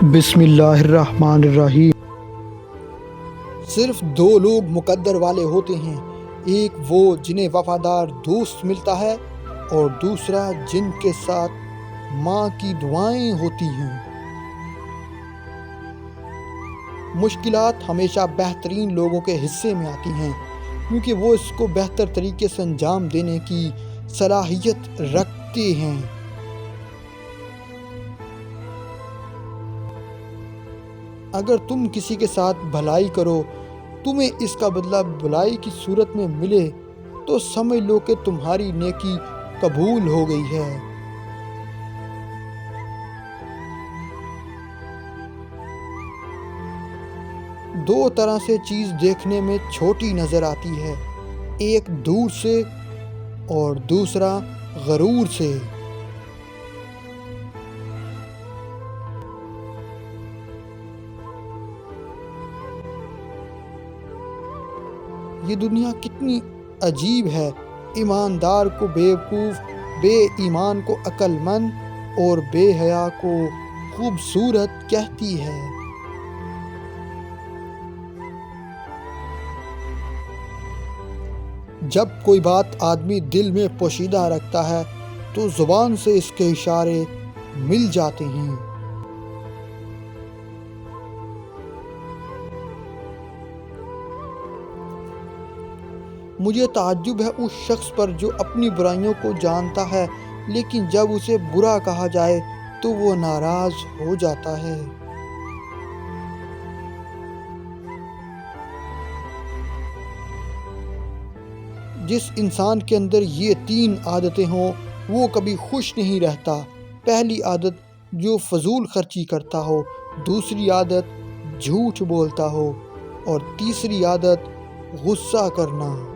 بسم اللہ الرحمن الرحیم۔ صرف دو لوگ مقدر والے ہوتے ہیں، ایک وہ جنہیں وفادار دوست ملتا ہے اور دوسرا جن کے ساتھ ماں کی دعائیں ہوتی ہیں۔ مشکلات ہمیشہ بہترین لوگوں کے حصے میں آتی ہیں کیونکہ وہ اس کو بہتر طریقے سے انجام دینے کی صلاحیت رکھتے ہیں۔ اگر تم کسی کے ساتھ بھلائی کرو تمہیں اس کا بدلہ بھلائی کی صورت میں ملے تو سمجھ لو کہ تمہاری نیکی قبول ہو گئی ہے۔ دو طرح سے چیز دیکھنے میں چھوٹی نظر آتی ہے، ایک دور سے اور دوسرا غرور سے۔ یہ دنیا کتنی عجیب ہے، ایماندار کو بیوقوف، بے ایمان کو عقل مند اور بے حیا کو خوبصورت کہتی ہے۔ جب کوئی بات آدمی دل میں پوشیدہ رکھتا ہے تو زبان سے اس کے اشارے مل جاتے ہیں۔ مجھے تعجب ہے اس شخص پر جو اپنی برائیوں کو جانتا ہے لیکن جب اسے برا کہا جائے تو وہ ناراض ہو جاتا ہے۔ جس انسان کے اندر یہ تین عادتیں ہوں وہ کبھی خوش نہیں رہتا۔ پہلی عادت جو فضول خرچی کرتا ہو، دوسری عادت جھوٹ بولتا ہو اور تیسری عادت غصہ کرنا۔